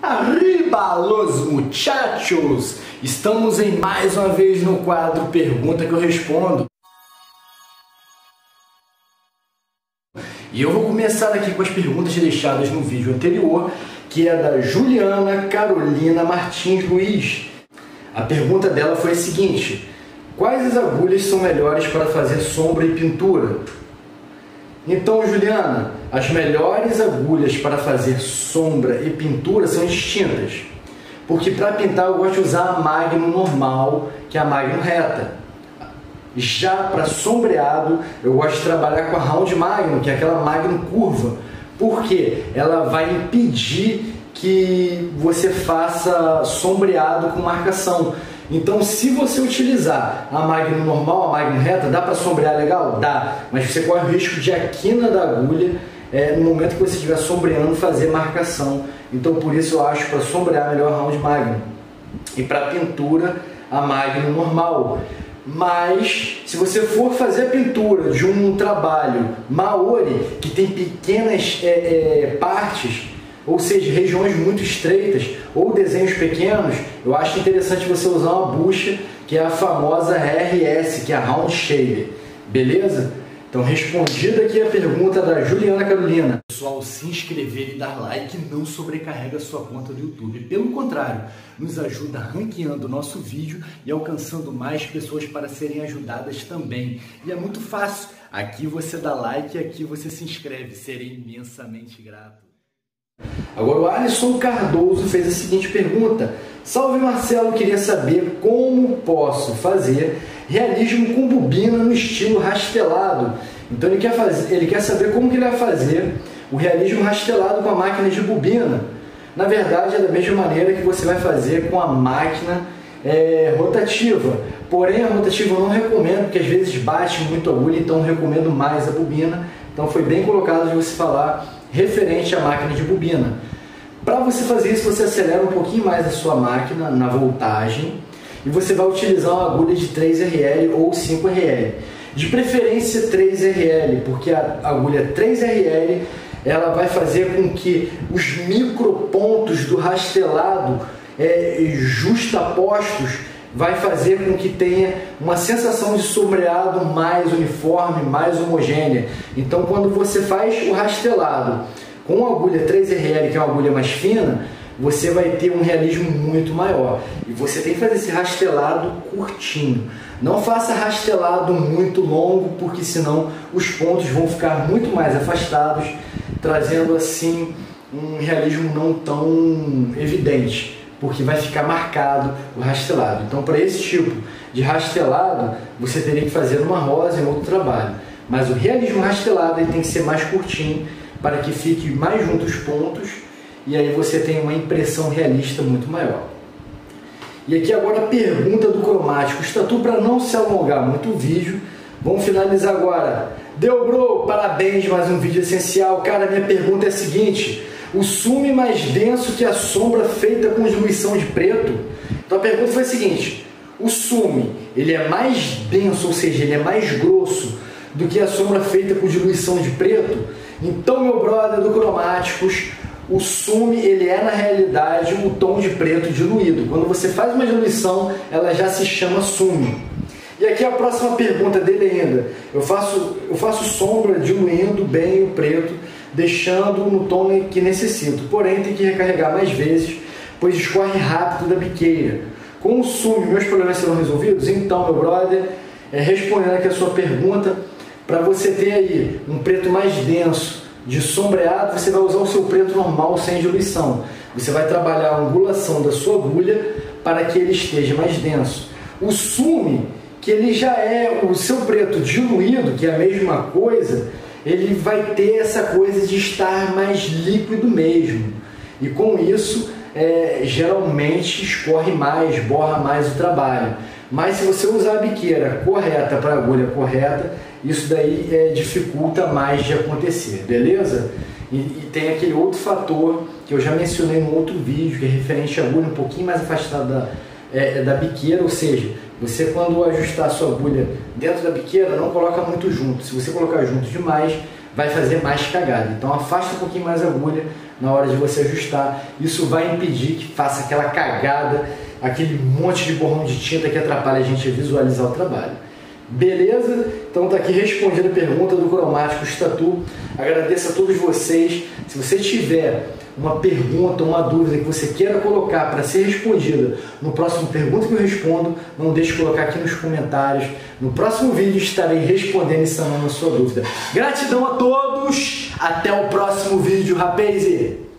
Arriba los muchachos! Estamos em mais uma vez no quadro Pergunta que eu respondo. E eu vou começar aqui com as perguntas deixadas no vídeo anterior, que é da Juliana Carolina Martins Luiz. A pergunta dela foi a seguinte: quais as agulhas são melhores para fazer sombra e pintura? Então, Juliana, as melhores agulhas para fazer sombra e pintura são distintas. Porque para pintar eu gosto de usar a Magnum normal, que é a Magnum reta. Já para sombreado eu gosto de trabalhar com a Round Magnum, que é aquela Magnum curva. Porque ela vai impedir que você faça sombreado com marcação. Então, se você utilizar a Magnum normal, a Magnum reta, dá para sombrear legal? Dá, mas você corre o risco de a quina da agulha, no momento que você estiver sombreando, fazer marcação. Então, por isso eu acho para sombrear melhor a Round Magnum. E para pintura, a Magnum normal. Mas, se você for fazer a pintura de um trabalho Maori, que tem pequenas partes, ou seja, regiões muito estreitas ou desenhos pequenos, eu acho interessante você usar uma bucha, que é a famosa RS, que é a Round Shaver, beleza? Então, respondida aqui a pergunta da Juliana Carolina. Pessoal, se inscrever e dar like não sobrecarrega a sua conta do YouTube. Pelo contrário, nos ajuda ranqueando o nosso vídeo e alcançando mais pessoas para serem ajudadas também. E é muito fácil. Aqui você dá like e aqui você se inscreve. Serei imensamente grato. Agora o Alisson Cardoso fez a seguinte pergunta: salve Marcelo, queria saber como posso fazer realismo com bobina no estilo rastelado. Então ele quer saber como que ele vai fazer o realismo rastelado com a máquina de bobina. Na verdade é da mesma maneira que você vai fazer com a máquina rotativa. Porém a rotativa eu não recomendo, porque às vezes bate muito a agulha, então eu recomendo mais a bobina. Então foi bem colocado de você falar referente à máquina de bobina. Para você fazer isso, você acelera um pouquinho mais a sua máquina na voltagem e você vai utilizar uma agulha de 3RL ou 5RL. De preferência 3RL, porque a agulha 3RL ela vai fazer com que os micropontos do rastelado justapostos vai fazer com que tenha uma sensação de sombreado mais uniforme, mais homogênea. Então, quando você faz o rastelado com a agulha 3RL, que é uma agulha mais fina, você vai ter um realismo muito maior. E você tem que fazer esse rastelado curtinho. Não faça rastelado muito longo, porque senão os pontos vão ficar muito mais afastados, trazendo assim um realismo não tão evidente, porque vai ficar marcado o rastelado. Então, para esse tipo de rastelado, você teria que fazer uma rosa em outro trabalho. Mas o realismo rastelado ele tem que ser mais curtinho, para que fique mais junto os pontos, e aí você tem uma impressão realista muito maior. E aqui agora a pergunta do cromático. Estatu, para não se alongar muito o vídeo, vamos finalizar agora. Deu, bro, parabéns, mais um vídeo essencial. Cara, minha pergunta é a seguinte: o sume mais denso que a sombra feita com diluição de preto? Então a pergunta foi a seguinte: o sume, ele é mais denso, ou seja, ele é mais grosso do que a sombra feita com diluição de preto? Então, meu brother do Cromáticos, o sume, ele é na realidade o tom de preto diluído. Quando você faz uma diluição, ela já se chama sume. E aqui a próxima pergunta dele ainda: eu faço sombra diluindo bem o preto, deixando no tom que necessito, porém tem que recarregar mais vezes, pois escorre rápido da biqueira. Com o sume, meus problemas serão resolvidos? Então, meu brother, respondendo aqui a sua pergunta, para você ter aí um preto mais denso de sombreado, você vai usar o seu preto normal sem diluição. Você vai trabalhar a angulação da sua agulha para que ele esteja mais denso. O sume, que ele já é o seu preto diluído, que é a mesma coisa, ele vai ter essa coisa de estar mais líquido mesmo. E com isso, geralmente escorre mais, borra mais o trabalho. Mas se você usar a biqueira correta para a agulha correta, isso daí dificulta mais de acontecer, beleza? E tem aquele outro fator que eu já mencionei no outro vídeo, que é referente à agulha um pouquinho mais afastada da biqueira, ou seja, você quando ajustar a sua agulha dentro da biqueira, não coloca muito junto. Se você colocar junto demais, vai fazer mais cagada. Então afasta um pouquinho mais a agulha, na hora de você ajustar. Isso vai impedir que faça aquela cagada, aquele monte de borrão de tinta que atrapalha a gente a visualizar o trabalho. Beleza? Então tá aqui respondendo a pergunta do Cromáticos Tattoo. Agradeço a todos vocês. Se você tiver uma pergunta, uma dúvida que você queira colocar para ser respondida no próximo Pergunta que eu Respondo, não deixe de colocar aqui nos comentários. No próximo vídeo estarei respondendo e sanando a sua dúvida. Gratidão a todos! Até o próximo vídeo, rapaz!